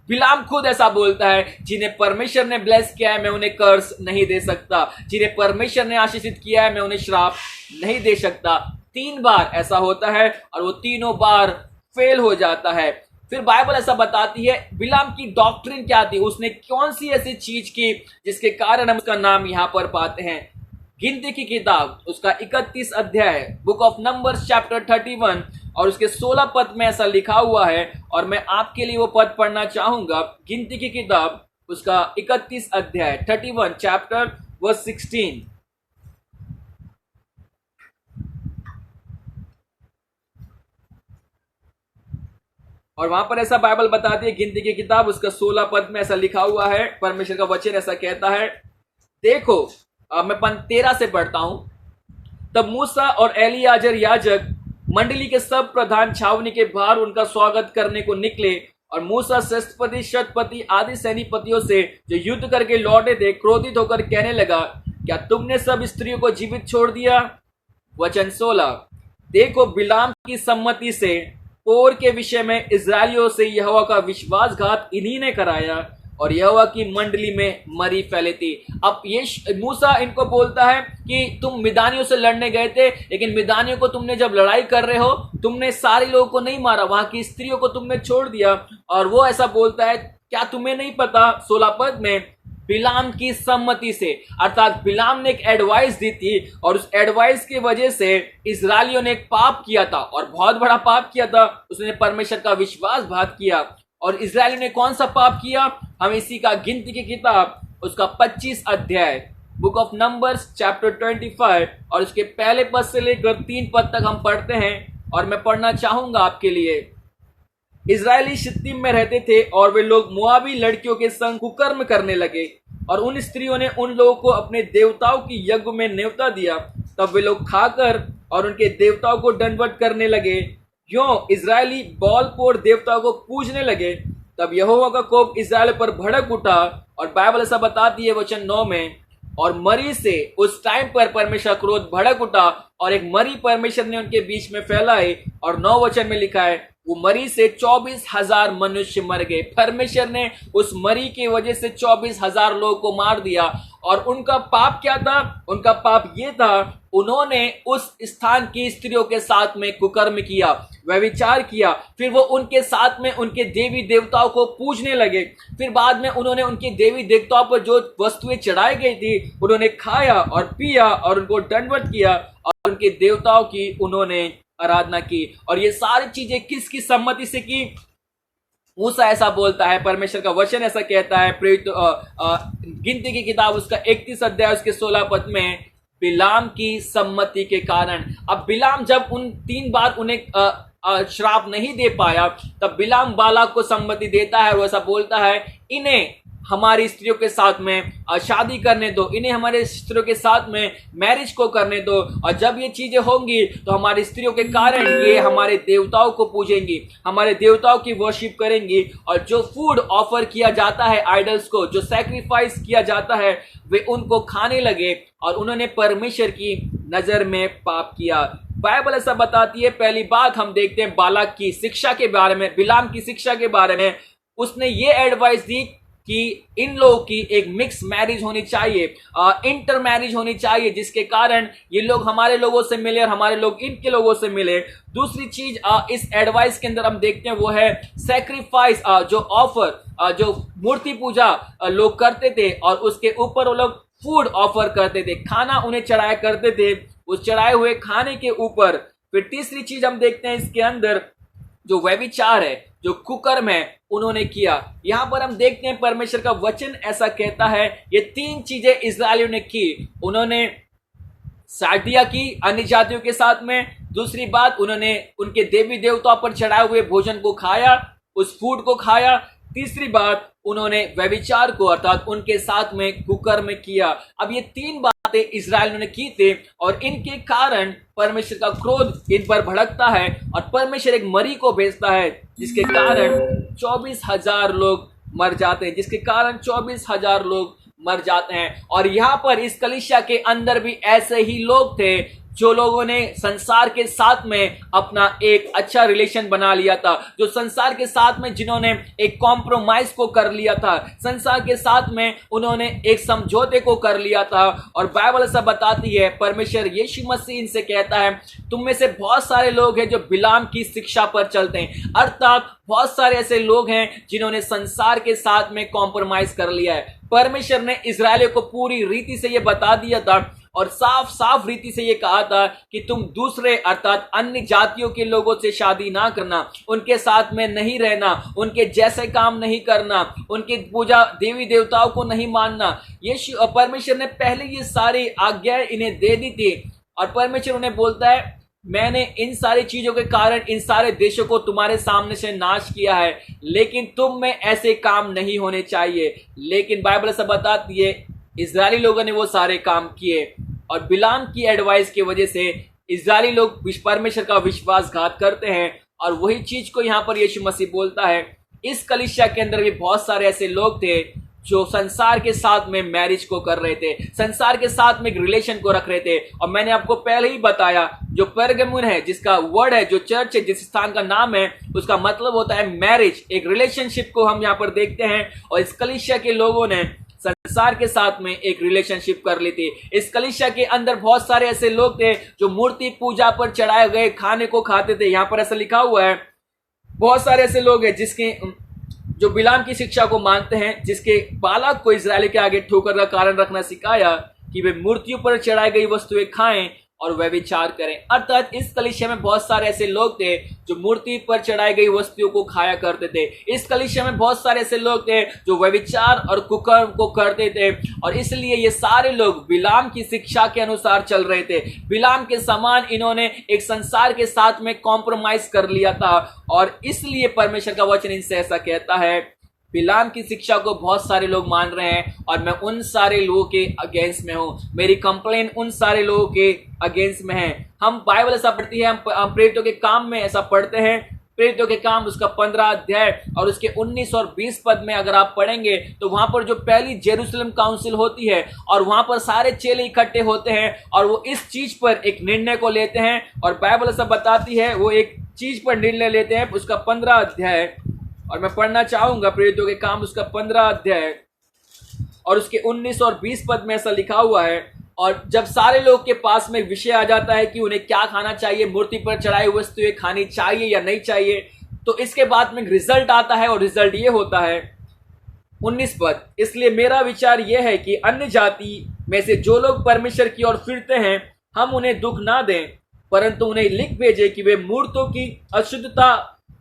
बिलाम खुद ऐसा बोलता है, जिन्हें परमेश्वर ने ब्लेस किया है मैं उन्हें कर्ज नहीं दे सकता, जिन्हें परमेश्वर ने आशीषित किया है मैं उन्हें श्राप नहीं दे सकता। 3 बार ऐसा होता है, और वो तीनों बार फेल हो जाता है। फिर बाइबल ऐसा बताती है बिलाम की डॉक्ट्रिन क्या थी, उसने कौन सी ऐसी चीज की जिसके कारण हम उसका नाम यहां पर पाते हैं। गिनती की किताब उसका 31 अध्याय, बुक ऑफ नंबर्स चैप्टर 31 और उसके 16 पद में ऐसा लिखा हुआ है, और मैं आपके लिए वो पद पढ़ना चाहूंगा। गिनती की किताब उसका 31 अध्याय 31 चैप्टर वर्स 16। और वहां पर ऐसा बाइबल बताती है, गिनती की किताब उसका 16 पद में ऐसा लिखा हुआ है, परमेश्वर का वचन ऐसा कहता है, देखो मैं 13 से पढ़ता हूं। तब मूसा और एलियाजर याजक मंडली के सब प्रधान छावनी के बाहर उनका स्वागत करने को निकले, और मूसा श्रेष्ठपति, शतपति आदि सैनिपतियों से जो युद्ध करके लौटे थे क्रोधित होकर कहने लगा, क्या तुमने सब स्त्रियों को जीवित छोड़ दिया। वचन 16, देखो बिलाम की सम्मति से पोर के विषय में इजरायलियों से यहोवा का विश्वासघात इन्हीं ने कराया, और यहोवा की मंडली में मरी फैली थी। अब ये मूसा इनको बोलता है कि तुम मिदानियों से लड़ने गए थे, लेकिन मिदानियों को तुमने जब लड़ाई कर रहे हो, तुमने सारे लोगों को नहीं मारा, वहां की स्त्रियों को तुमने छोड़ दिया। और वो ऐसा बोलता है, क्या तुम्हें नहीं पता, 16 पद में, बिलाम की सम्मति से, अर्थात बिलाम ने एक एडवाइस दी थी, और उस एडवाइस की वजह से इजरायलियों ने एक पाप किया था, और बहुत बड़ा पाप किया था। उसने परमेश्वर का विश्वासघात किया। और इजरायलियों ने कौन सा पाप किया, हम इसी का गिनती की किताब उसका 25 अध्याय, बुक ऑफ नंबर्स चैप्टर 25 और उसके पहले पद से लेकर 3 पद तक हम पढ़ते हैं, और मैं पढ़ना चाहूंगा आपके लिए। इजरायली शित्तीम में रहते थे, और वे लोग मोआबी लड़कियों के संग कुकर्म करने लगे, और उन स्त्रियों ने उन लोगों को अपने देवताओं की यज्ञ में न्योता दिया। तब वे लोग खाकर और उनके देवताओं को दंडवत करने लगे। क्यों इजरायली बॉलपोर देवताओं को पूजने लगे। तब यहोवा का कोप इजराइल पर भड़क उठा, और बाइबल ऐसा बताती है वचन 9 में, और मरी से उस टाइम पर परमेश्वर क्रोध भड़क उठा और एक मरी परमेश्वर ने उनके बीच में फैलाई। और 9 वचन में लिखा है वो मरी से 24,000 मनुष्य मर गए। परमेश्वर ने उस मरी की वजह से 24,000 लोगों को मार दिया। और उनका पाप क्या था? उनका पाप ये था, उन्होंने उस स्थान की स्त्रियों के साथ में कुकर्म किया, व्यभिचार किया। फिर वो उनके साथ में उनके देवी देवताओं को पूजने लगे। फिर बाद में उन्होंने उनके देवी देवताओं पर जो वस्तुएं चढ़ाई गई थी उन्होंने खाया और पिया और उनको दंडवत किया और उनके देवताओं की उन्होंने आराधना की। और ये सारी चीजें किसकी सम्मति से की? मूसा ऐसा बोलता है, परमेश्वर का वचन ऐसा कहता है गिनती की किताब उसका 31 अध्याय उसके 16 पद में, बिलाम की सम्मति के कारण। अब बिलाम जब उन 3 बार उन्हें श्राप नहीं दे पाया तब बिलाम बालाक को सम्मति देता है और वैसा बोलता है इन्हें हमारी स्त्रियों के साथ में शादी करने दो, इन्हें हमारे स्त्रियों के साथ में मैरिज को करने दो। और जब ये चीजें होंगी तो हमारी स्त्रियों के कारण ये हमारे देवताओं को पूजेंगी, हमारे देवताओं की वर्शिप करेंगी। और जो फूड ऑफर किया जाता है आइडल्स को, जो सैक्रिफाइस किया जाता है, वे उनको खाने लगे और उन्होंने परमेश्वर की नजर में पाप किया। बाइबल ऐसा बताती है। पहली बात हम देखते हैं बालाक की शिक्षा के बारे में, बिलाम की शिक्षा के बारे में। उसने ये एडवाइस दी कि इन लोगों की एक मिक्स मैरिज होनी चाहिए, इंटर मैरिज होनी चाहिए, जिसके कारण ये लोग हमारे लोगों से मिले और हमारे लोग इनके लोगों से मिले। दूसरी चीज इस एडवाइस के अंदर हम देखते हैं वो है सैक्रिफाइस, जो ऑफर, जो मूर्ति पूजा लोग करते थे और उसके ऊपर वो लोग फूड ऑफर करते थे, खाना उन्हें चढ़ाया करते थे, उस चढ़ाए हुए खाने के ऊपर। फिर तीसरी चीज हम देखते हैं इसके अंदर जो व्यभिचार है, जो कुकर्म है, उन्होंने किया। यहां पर हम देखते हैं परमेश्वर का वचन ऐसा कहता है ये 3 चीजें इस्राएलियों ने की। उन्होंने शादियां की अन्य जातियों के साथ में। दूसरी बात, उन्होंने उनके देवी देवताओं पर चढ़ाए हुए भोजन को खाया, उस फूड को खाया। तीसरी बात, उन्होंने व्यभिचार को अर्थात उनके साथ में कुकर्म किया। अब ये 3 बातें इस्राएलियों ने की थे और इनके कारण परमेश्वर का क्रोध इन पर भड़कता है और परमेश्वर एक मरी को भेजता है जिसके कारण 24,000 लोग मर जाते हैं, जिसके कारण 24,000 लोग मर जाते हैं। और यहां पर इस कलीसिया के अंदर भी ऐसे ही लोग थे जो लोगों ने संसार के साथ में अपना एक अच्छा रिलेशन बना लिया था, जो संसार के साथ में जिन्होंने एक कॉम्प्रोमाइज को कर लिया था, संसार के साथ में उन्होंने एक समझौते को कर लिया था। और बाइबल ऐसा बताती है, परमेश्वर यीशु मसीह इनसे कहता है तुम में से बहुत सारे लोग हैं जो बिलाम की शिक्षा पर चलते हैं, अर्थात बहुत सारे ऐसे लोग हैं जिन्होंने संसार के साथ में कॉम्प्रोमाइज कर लिया है। परमेश्वर ने इस्राएलियों को पूरी रीति से यह बता दिया था और साफ साफ रीति से ये कहा था कि तुम दूसरे अर्थात अन्य जातियों के लोगों से शादी ना करना, उनके साथ में नहीं रहना, उनके जैसे काम नहीं करना, उनकी पूजा देवी देवताओं को नहीं मानना। ये परमेश्वर ने पहले ये सारी आज्ञाएं इन्हें दे दी थी और परमेश्वर उन्हें बोलता है मैंने इन सारी चीजों के कारण इन सारे देशों को तुम्हारे सामने से नाश किया है, लेकिन तुम में ऐसे काम नहीं होने चाहिए। लेकिन बाइबल ऐसा बताती है इजरायली लोगों ने वो सारे काम किए और बिलाम की एडवाइस की वजह से इजरायली लोग परमेश्वर का विश्वासघात करते हैं। और वही चीज को यहां पर यीशु मसीह बोलता है। इस कलीसिया के अंदर भी बहुत सारे ऐसे लोग थे जो संसार के साथ में मैरिज को कर रहे थे, संसार के साथ में एक रिलेशन को रख रहे थे। और मैंने आपको पहले ही बताया जो पेरगमुन है, जिसका वर्ड है, जो चर्च है, जिस स्थान का नाम है, उसका मतलब होता है मैरिज, एक रिलेशनशिप को हम यहाँ पर देखते हैं। और इस कलीसिया के लोगों ने संसार के साथ में एक रिलेशनशिप कर ली थी। इस कलीसिया के अंदर बहुत सारे ऐसे लोग थे जो मूर्ति पूजा पर चढ़ाए गए खाने को खाते थे। यहां पर ऐसा लिखा हुआ है बहुत सारे ऐसे लोग हैं जिसके जो बिलाम की शिक्षा को मानते हैं, जिसके बालाक को इजराइल के आगे ठोकर का कारण रखना सिखाया कि वे मूर्तियों पर चढ़ाई गई वस्तुएं खाएं और व्यभिचार करें। अर्थात इस कलीसिया में बहुत सारे ऐसे लोग थे जो मूर्ति पर चढ़ाई गई वस्तुओं को खाया करते थे। इस कलीसिया में बहुत सारे ऐसे लोग थे जो व्यभिचार और कुकर्म को करते थे और इसलिए ये सारे लोग बिलाम की शिक्षा के अनुसार चल रहे थे। बिलाम के समान इन्होंने एक संसार के साथ में कॉम्प्रोमाइज कर लिया था और इसलिए परमेश्वर का वचन इनसे ऐसा कहता है। बिलाम की शिक्षा को बहुत सारे लोग मान रहे हैं और मैं उन सारे लोगों के अगेंस्ट में हूं। मेरी कंप्लेन उन सारे लोगों के अगेंस्ट में है। हम बाइबल ऐसा पढ़ती है, हम प्रेरितों के काम में ऐसा पढ़ते हैं प्रेरितों के काम उसका 15 अध्याय और उसके 19 और 20 पद में अगर आप पढ़ेंगे तो वहां पर जो पहली जेरूसलम काउंसिल होती है और वहां पर सारे चेले इकट्ठे होते हैं और वो इस चीज पर एक निर्णय को लेते हैं और बाइबल ऐसा बताती है वो एक चीज पर निर्णय लेते हैं। उसका 15 अध्याय और मैं पढ़ना चाहूंगा प्रेरितों के काम उसका 15 अध्याय और उसके 19 और 20 पद में ऐसा लिखा हुआ है। और जब सारे लोग के पास में विषय आ जाता है कि उन्हें क्या खाना चाहिए, मूर्ति पर चढ़ाई हुई वस्तुएं खानी चाहिए या नहीं चाहिए, तो इसके बाद में रिजल्ट आता है और रिजल्ट ये होता है 19 पद, इसलिए मेरा विचार यह है कि अन्य जाति में से जो लोग परमेश्वर की ओर फिरते हैं हम उन्हें दुख ना दें, परंतु उन्हें लिख भेजे कि वे मूर्तों की अशुद्धता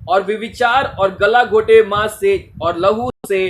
और विविचार और गला घोटे मांस से और लहू से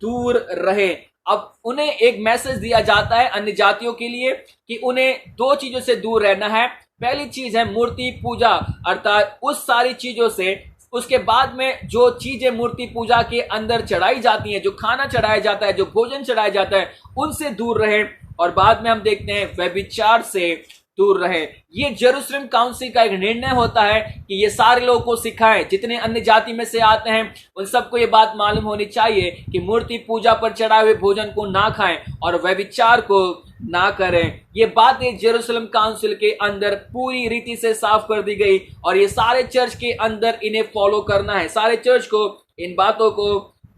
दूर रहें। अब उन्हें एक मैसेज दिया जाता है अन्य जातियों के लिए कि उन्हें दो चीजों से दूर रहना है। पहली चीज है मूर्ति पूजा, अर्थात उस सारी चीजों से, उसके बाद में जो चीजें मूर्ति पूजा के अंदर चढ़ाई जाती हैं, जो खाना चढ़ाया जाता है, जो भोजन चढ़ाया जाता है, उनसे दूर रहें। और बाद में हम देखते हैं व्यभिचार से दूर रहे। ये जेरूसलम काउंसिल का एक निर्णय होता है कि ये सारे लोगों को सिखाएं, जितने अन्य जाति में से आते हैं उन सबको ये बात मालूम होनी चाहिए कि मूर्ति पूजा पर चढ़ाए हुए भोजन को ना खाएं और व्यभिचार को ना करें। ये बातें जेरूसलम काउंसिल के अंदर पूरी रीति से साफ कर दी गई और ये सारे चर्च के अंदर इन्हें फॉलो करना है, सारे चर्च को इन बातों को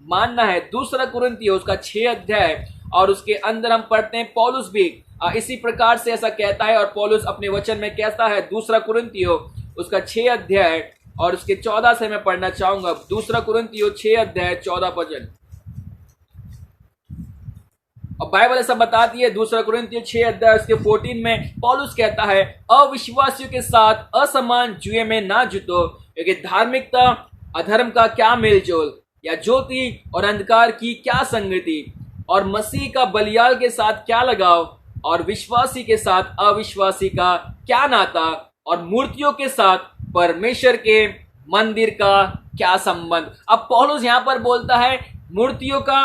मानना है। दूसरा कुरिन्थियों उसका 6 अध्याय और उसके अंदर हम पढ़ते हैं पौलुस भी इसी प्रकार से ऐसा कहता है और पौलुस अपने वचन में कहता है। दूसरा कुरिन्थियों उसका 6 अध्याय और उसके 14 से मैं पढ़ना चाहूंगा। दूसरा कुरिन्थियों 6 अध्याय 14 वचन, और बाइबल ऐसा बताती है। दूसरा कुरिन्थियों 6 अध्याय उसके 14 में पौलुस कहता है, अविश्वासियों के साथ असमान जुए में ना जुटो, क्योंकि धार्मिकता अधर्म का क्या मेलजोल, या ज्योति और अंधकार की क्या संगति, और मसीह का बलियाल के साथ क्या लगाव, और विश्वासी के साथ अविश्वासी का क्या नाता, और मूर्तियों के साथ परमेश्वर के मंदिर का क्या संबंध। अब पौलुस यहां पर बोलता है मूर्तियों का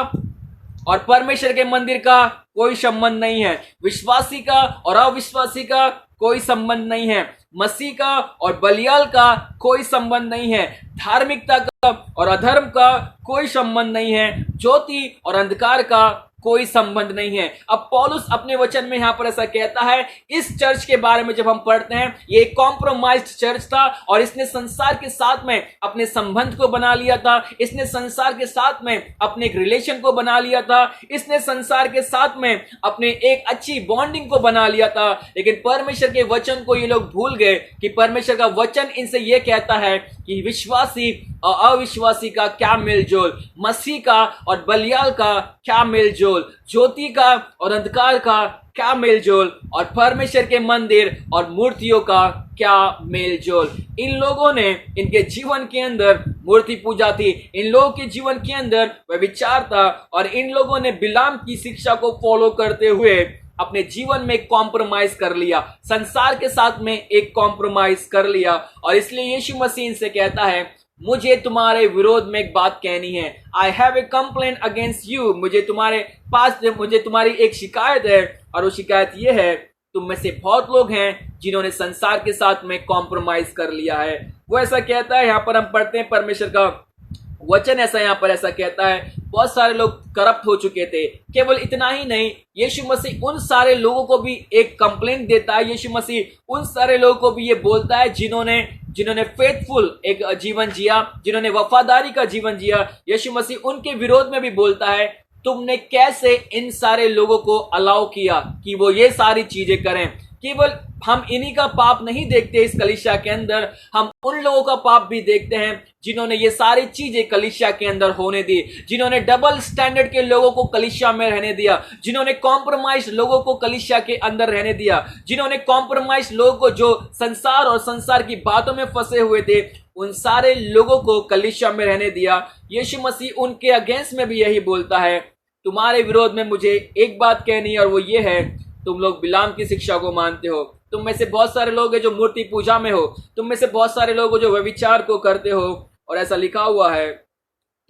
और परमेश्वर के मंदिर का कोई संबंध नहीं है, विश्वासी का और अविश्वासी का कोई संबंध नहीं है, मसीह का और बलियाल का कोई संबंध नहीं है, धार्मिकता का और अधर्म का कोई संबंध नहीं है, ज्योति और अंधकार का कोई संबंध नहीं है। अब पौलुस अपने वचन में यहां पर ऐसा कहता है। इस चर्च के बारे में जब हम पढ़ते हैं, ये एक कॉम्प्रोमाइज्ड चर्च था और इसने संसार के साथ में अपने संबंध को बना लिया था, इसने संसार के साथ में अपने एक रिलेशन को बना लिया था, इसने संसार के साथ में अपने एक अच्छी बॉन्डिंग को बना लिया था। लेकिन परमेश्वर के वचन को ये लोग भूल गए कि परमेश्वर का वचन इनसे ये कहता है कि विश्वासी और अविश्वासी का क्या मेलजोल, मसीह का और बलियाल का क्या मेलजोल, ज्योति का और अंधकार का क्या मेलजोल, और परमेश्वर के मंदिर और मूर्तियों का क्या मेलजोल। इन लोगों ने, इनके जीवन के अंदर मूर्ति पूजा थी, इन लोगों के जीवन के अंदर व्यभिचार था और इन लोगों ने बिलाम की शिक्षा को फॉलो करते हुए अपने जीवन में एक कॉम्प्रोमाइज कर लिया, संसार के साथ में एक कॉम्प्रोमाइज कर लिया। और इसलिए यीशु मसीह इनसे कहता है, मुझे तुम्हारे विरोध में एक बात कहनी है, I have a complaint against you, मुझे तुम्हारे पास, मुझे तुम्हारी एक शिकायत है, और वो शिकायत ये है, तुम में से बहुत लोग हैं जिन्होंने संसार के साथ में कॉम्प्रोमाइज कर लिया है। वो ऐसा कहता है, यहां पर हम पढ़ते हैं परमेश्वर का वचन ऐसा यहां पर ऐसा कहता है, बहुत सारे लोग करप्ट हो चुके थे। केवल इतना ही नहीं, यीशु मसीह उन सारे लोगों को भी एक कंप्लेंट देता है, यीशु मसीह उन सारे लोगों को भी ये बोलता है जिन्होंने फेथफुल एक जीवन जिया, जिन्होंने वफादारी का जीवन जिया, यीशु मसीह उनके विरोध में भी बोलता है, तुमने कैसे इन सारे लोगों को अलाउ किया कि वो ये सारी चीजें करें। केवल हम इन्हीं का पाप नहीं देखते इस कलीसिया के अंदर, हम उन लोगों का पाप भी देखते हैं जिन्होंने ये सारी चीजें कलीसिया के अंदर होने दी, जिन्होंने डबल स्टैंडर्ड के लोगों को कलीसिया में रहने दिया, जिन्होंने कॉम्प्रोमाइज लोगों को कलीसिया के अंदर रहने दिया, जिन्होंने कॉम्प्रोमाइज लोगों को, जो संसार और संसार की बातों में फंसे हुए थे, उन सारे लोगों को कलीसिया में रहने दिया। यीशु मसीह उनके अगेंस्ट में भी यही बोलता है, तुम्हारे विरोध में मुझे एक बात कहनी है और वो ये है, तुम लोग बिलाम की शिक्षा को मानते हो, तुम में से बहुत सारे लोग हैं जो मूर्ति पूजा में हो, तुम में से बहुत सारे लोग हो जो व्यभिचार को करते हो, और ऐसा लिखा हुआ है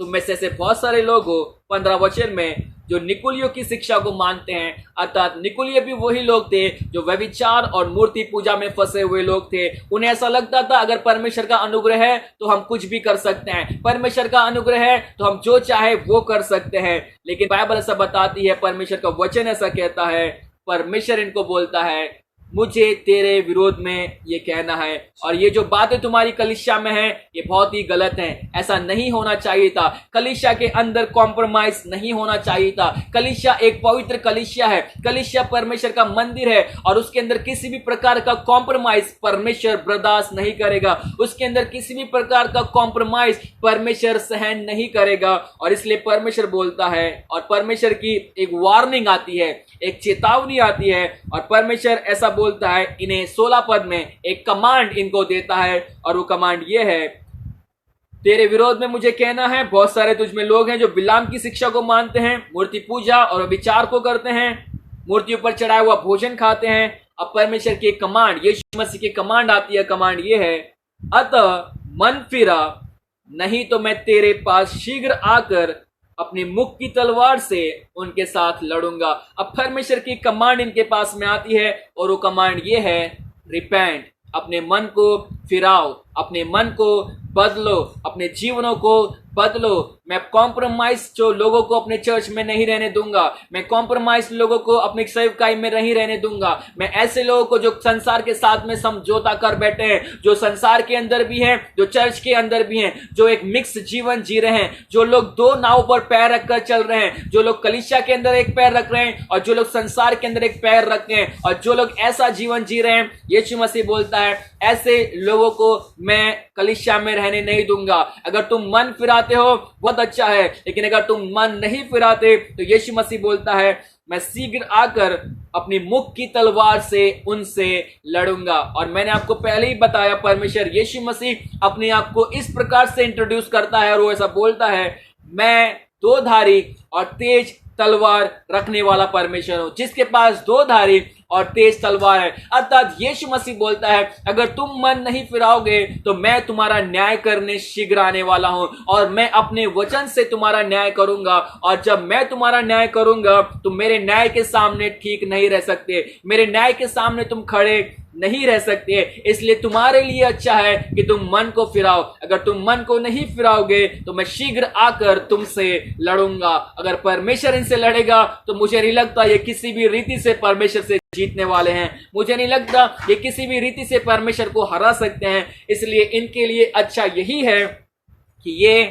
तुम में से ऐसे बहुत सारे लोग हो 15 वचन में जो निकुलियों की शिक्षा को मानते हैं, अर्थात निकुलिय भी वही लोग थे जो व्यभिचार और मूर्ति पूजा में फंसे हुए लोग थे। उन्हें ऐसा लगता था अगर परमेश्वर का अनुग्रह है तो हम कुछ भी कर सकते हैं, परमेश्वर का अनुग्रह है तो हम जो चाहे वो कर सकते हैं। लेकिन बाइबल ऐसा बताती है, परमेश्वर का वचन ऐसा कहता है, परमेश्वर इनको बोलता है मुझे तेरे विरोध में ये कहना है, और ये जो बातें तुम्हारी कलीसिया में है ये बहुत ही गलत है। ऐसा नहीं होना चाहिए था। कलीसिया के अंदर कॉम्प्रोमाइज नहीं होना चाहिए था। कलीसिया एक पवित्र कलीसिया है, कलीसिया परमेश्वर का मंदिर है, और उसके अंदर किसी भी प्रकार का कॉम्प्रोमाइज परमेश्वर बर्दाश्त नहीं करेगा। उसके अंदर किसी भी प्रकार का कॉम्प्रोमाइज परमेश्वर सहन नहीं करेगा। और इसलिए परमेश्वर बोलता है, और परमेश्वर की एक वार्निंग आती है, एक चेतावनी आती है, और परमेश्वर ऐसा बोलता है, इन्हें 16 पद में एक कमांड इनको देता है, और वो कमांड ये है, तेरे विरोध में मुझे कहना है, बहुत सारे तुझ में लोग हैं जो बिलाम की शिक्षा को मानते हैं, मूर्ति पूजा और विचार को करते हैं, मूर्तियों पर चढ़ाया हुआ भोजन खाते हैं। अब परमेश्वर की एक कमांड, यीशु मसीह की कमांड आती है, कमांड ये है, अतः मन फिरा, नहीं तो मैं तेरे पास शीघ्र आकर अपनी मुख की तलवार से उनके साथ लड़ूंगा। अब परमेश्वर की कमांड इनके पास में आती है, और वो कमांड ये है, रिपेंट, अपने मन को फिराओ, अपने मन को बदलो, अपने जीवनों को बदलो। मैं कॉम्प्रोमाइज जो लोगों को अपने चर्च में नहीं रहने दूंगा, मैं कॉम्प्रोमाइज लोगों को अपनी सेवकाई में नहीं रहने दूंगा। मैं ऐसे लोगों को जो संसार के साथ में समझौता कर बैठे हैं, जो संसार के अंदर भी हैं, जो चर्च के अंदर भी हैं, जो एक मिक्स जीवन जी रहे हैं, जो लोग दो नाव पर पैर रखकर चल रहे हैं, जो लोग कलीसिया के अंदर एक पैर रख रहे हैं और जो लोग संसार के अंदर एक पैर रख रहे हैं, और जो लोग ऐसा जीवन जी रहे हैं, यीशु मसीह बोलता है ऐसे लोगों को मैं कलीसिया में रहने नहीं दूंगा। अगर तुम मन फिराते हो बहुत अच्छा है, लेकिन अगर तुम मन नहीं फिराते तो यीशु मसीह बोलता है मैं शीघ्र आकर अपनी मुख की तलवार से उनसे लड़ूंगा। और मैंने आपको पहले ही बताया, परमेश्वर यीशु मसीह अपने आप को इस प्रकार से इंट्रोड्यूस करता है, और वो ऐसा बोलता है, मैं दो धारी और तेज तलवार रखने वाला परमेश्वर हूं, जिसके पास दो धारी और तेज तलवार है। अर्थात यीशु मसीह बोलता है अगर तुम मन नहीं फिराओगे तो मैं तुम्हारा न्याय करने शीघ्र आने वाला हूं, और मैं अपने वचन से तुम्हारा न्याय करूंगा। और जब मैं तुम्हारा न्याय करूंगा तुम मेरे न्याय के सामने ठीक नहीं रह सकते, मेरे न्याय के सामने तुम खड़े नहीं रह सकते। इसलिए तुम्हारे लिए अच्छा है कि तुम मन को फिराओ। अगर तुम मन को नहीं फिराओगे तो मैं शीघ्र आकर तुमसे लड़ूंगा। अगर परमेश्वर इनसे लड़ेगा तो मुझे नहीं लगता ये किसी भी रीति से परमेश्वर से जीतने वाले हैं, मुझे नहीं लगता ये किसी भी रीति से परमेश्वर को हरा सकते हैं। इसलिए इनके लिए अच्छा यही है कि ये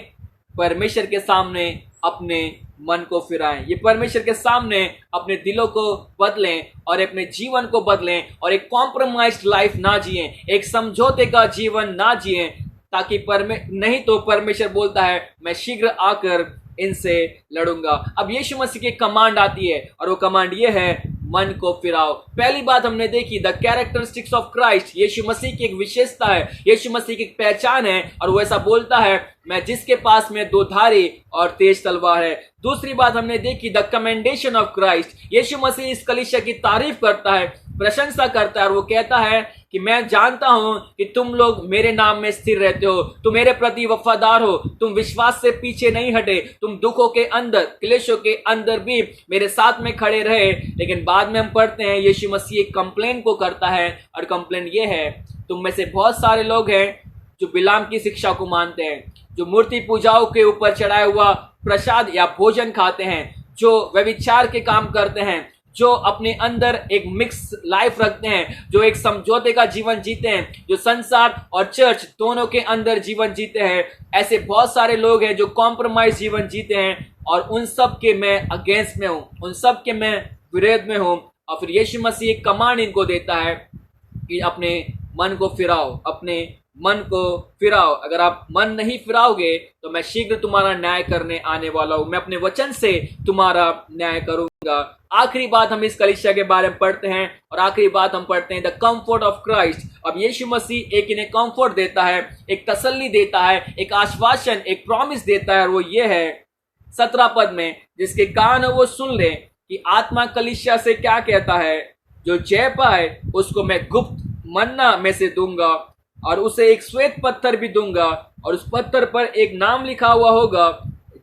परमेश्वर के सामने अपने मन को फिराएं, ये परमेश्वर के सामने अपने दिलों को बदलें और अपने जीवन को बदलें, और एक कॉम्प्रोमाइज्ड लाइफ ना जिएं, एक समझौते का जीवन ना जिएं, ताकि नहीं तो परमेश्वर बोलता है मैं शीघ्र आकर इनसे लड़ूंगा। अब यीशु मसीह की कमांड आती है, और वो कमांड ये है, मन को फिराओ। पहली बात हमने देखी, द कैरेक्टरिस्टिक्स ऑफ क्राइस्ट, यीशु मसीह की एक विशेषता है, यीशु मसीह की एक पहचान है, और वो ऐसा बोलता है मैं जिसके पास में दो धारी और तेज तलवार है। दूसरी बात हमने देखी, द कमेंडेशन ऑफ क्राइस्ट, यीशु मसीह इस कलीसिया की तारीफ करता है, प्रशंसा करता है, और वो कहता है कि मैं जानता हूं कि तुम लोग मेरे नाम में स्थिर रहते हो, तुम मेरे प्रति वफादार हो, तुम विश्वास से पीछे नहीं हटे, तुम दुखों के अंदर, क्लेशों के अंदर भी मेरे साथ में खड़े रहे। लेकिन बाद में हम पढ़ते हैं यीशु मसीह एक कंप्लेन को करता है, और कंप्लेन ये है, तुम में से बहुत सारे लोग हैं जो बिलाम की शिक्षा को मानते हैं, जो मूर्ति पूजाओं के ऊपर चढ़ाया हुआ प्रसाद या भोजन खाते हैं, जो व्यभिचार के काम करते हैं, जो अपने अंदर एक मिक्स लाइफ रखते हैं, जो एक समझौते का जीवन जीते हैं, जो संसार और चर्च दोनों के अंदर जीवन जीते हैं। ऐसे बहुत सारे लोग हैं जो कॉम्प्रोमाइज जीवन जीते हैं, और उन सब के मैं अगेंस्ट में हूं, उन सब के मैं विरोध में हूं। और फिर यीशु मसीह एक कमांड इनको देता है कि अपने मन को फिराओ, अपने मन को फिराओ। अगर आप मन नहीं फिराओगे तो मैं शीघ्र तुम्हारा न्याय करने आने वाला हूं, मैं अपने वचन से तुम्हारा न्याय करूंगा। आखिरी बात हम इस कलीसिया के बारे में पढ़ते हैं, और आखिरी बात हम पढ़ते हैं द कंफर्ट ऑफ क्राइस्ट। अब यीशु मसीह एक इन्हें कंफर्ट देता है, एक तसल्ली देता है, एक आश्वासन, एक प्रॉमिस देता है, और वो ये है 17 पद में, जिसके कान वो सुन ले कि आत्मा कलीसिया से क्या कहता है, जो जय पाए उसको मैं गुप्त मन्ना में से दूंगा, और उसे एक श्वेत पत्थर भी दूंगा, और उस पत्थर पर एक नाम लिखा हुआ होगा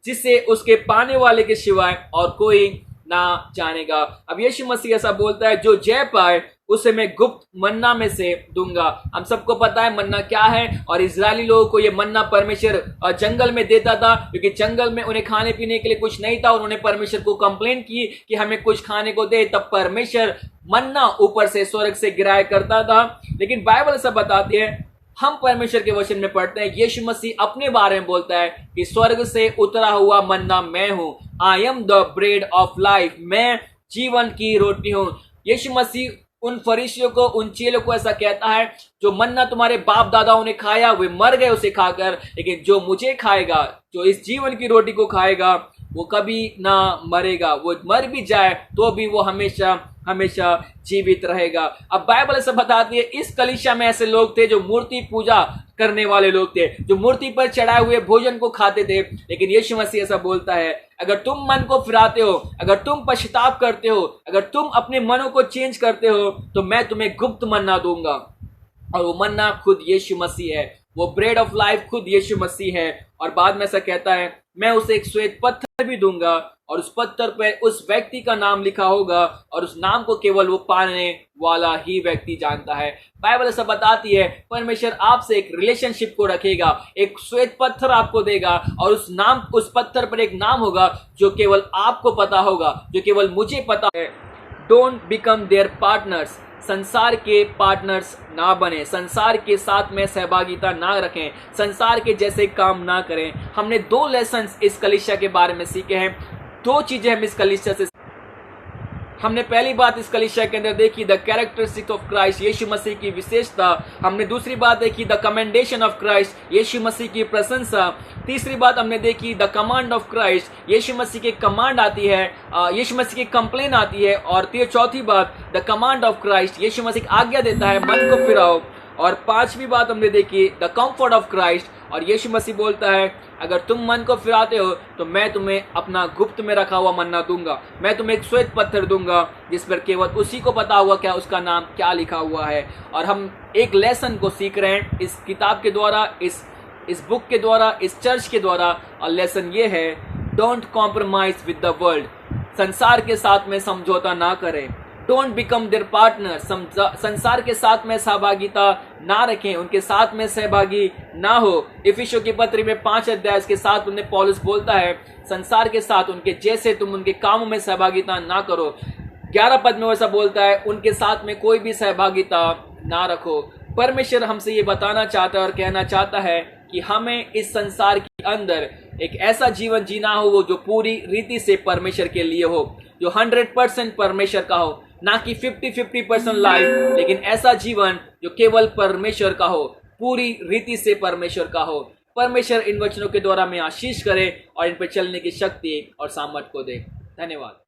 जिसे उसके पाने वाले के सिवाय और कोई ना जानेगा। अब यीशु मसीह ऐसा बोलता है, जो जय पाए उसे मैं गुप्त मन्ना में से दूंगा। हम सबको पता है मन्ना क्या है, और इजरायली लोगों को ये मन्ना परमेश्वर जंगल में देता था, क्योंकि जंगल में उन्हें खाने पीने के लिए कुछ नहीं था। उन्होंने परमेश्वर को कंप्लेन की कि हमें कुछ खाने को दे, तब परमेश्वर मन्ना ऊपर से स्वर्ग से गिराया करता था। लेकिन बाइबल ऐसा बताती है, हम परमेश्वर के वचन में पढ़ते हैं, यीशु मसीह अपने बारे में बोलता है कि स्वर्ग से उतरा हुआ मन्ना मैं हूं। I am the bread of life, मैं जीवन की रोटी हूं। यीशु मसीह उन फरीसियों को, उन चेलों को ऐसा कहता है, जो मन्ना तुम्हारे बाप दादाओं ने खाया वे मर गए उसे खाकर, लेकिन जो मुझे खाएगा, जो इस जीवन की रोटी को खाएगा, वो कभी ना मरेगा। वो मर भी जाए तो भी वो हमेशा हमेशा जीवित रहेगा। अब बाइबल ऐसा बताती है, इस कलीसिया में ऐसे लोग थे जो मूर्ति पूजा करने वाले लोग थे, जो मूर्ति पर चढ़ाए हुए भोजन को खाते थे। लेकिन यीशु मसीह ऐसा बोलता है, अगर तुम मन को फिराते हो, अगर तुम पश्चाताप करते हो, अगर तुम अपने मनों को चेंज करते हो, तो मैं तुम्हें गुप्त मन्ना दूंगा। और वो मन्ना खुद यीशु मसीह है, वो ब्रेड ऑफ लाइफ खुद यीशु मसीह है। और बाद में ऐसा कहता है, मैं उसे एक श्वेत पत्थर भी दूंगा, और उस पत्थर पर उस व्यक्ति का नाम लिखा होगा, और उस नाम को केवल वो पाने वाला ही व्यक्ति जानता है। बाइबल ऐसा बताती है, परमेश्वर आपसे एक रिलेशनशिप को रखेगा, एक श्वेत पत्थर आपको देगा, और उस पत्थर पर एक नाम होगा जो केवल आपको पता होगा, जो केवल मुझे पता है। डोंट बिकम देयर पार्टनर्स, संसार के पार्टनर्स ना बने, संसार के साथ में सहभागिता ना रखें, संसार के जैसे काम ना करें। हमने 2 लेसन इस कलीसिया के बारे में सीखे हैं। 2 चीजें हम इस कलीसिया से हमने पहली बात इस कलीसिया के अंदर देखी, द कैरेक्टरिस्टिक ऑफ क्राइस्ट, यीशु मसीह की विशेषता। हमने दूसरी बात देखी, द कमेंडेशन ऑफ क्राइस्ट, यीशु मसीह की प्रशंसा। तीसरी बात हमने देखी, द कमांड ऑफ क्राइस्ट, यीशु मसीह की कमांड आती है, यीशु मसीह की कंप्लेन आती है। और चौथी बात, द कमांड ऑफ क्राइस्ट, यीशु मसीह आज्ञा देता है, मन को फिराओ। और 5वीं बात हमने देखी, द कंफर्ट ऑफ क्राइस्ट, और यीशु मसीह बोलता है, अगर तुम मन को फिराते हो तो मैं तुम्हें अपना गुप्त में रखा हुआ मन्ना दूंगा, मैं तुम्हें एक श्वेत पत्थर दूंगा जिस पर केवल उसी को पता हुआ क्या उसका नाम क्या लिखा हुआ है। और हम एक लेसन को सीख रहे हैं इस किताब के द्वारा, इस बुक के द्वारा, इस चर्च के द्वारा। और लेसन ये है, don't compromise with the world, संसार के साथ में समझौता ना करें। डोंट बिकम देयर पार्टनर, संसार के साथ में सहभागिता ना रखें, उनके साथ में सहभागी ना हो। इफिसियों की पत्री में 5 अध्याय के साथ उन्हें पौलुस बोलता है, संसार के साथ उनके जैसे तुम उनके कामों में सहभागिता ना करो। 11 पद में वैसा बोलता है, उनके साथ में कोई भी सहभागिता ना रखो। परमेश्वर हमसे ये बताना चाहता है और कहना चाहता है कि हमें इस संसार के अंदर एक ऐसा जीवन जीना हो वो जो पूरी रीति से परमेश्वर के लिए हो, जो 100% परमेश्वर का हो, ना कि 50-50% लाइफ, लेकिन ऐसा जीवन जो केवल परमेश्वर का हो, पूरी रीति से परमेश्वर का हो। परमेश्वर इन वचनों के द्वारा में आशीष करे और इन पर चलने की शक्ति और सामर्थ को दे। धन्यवाद।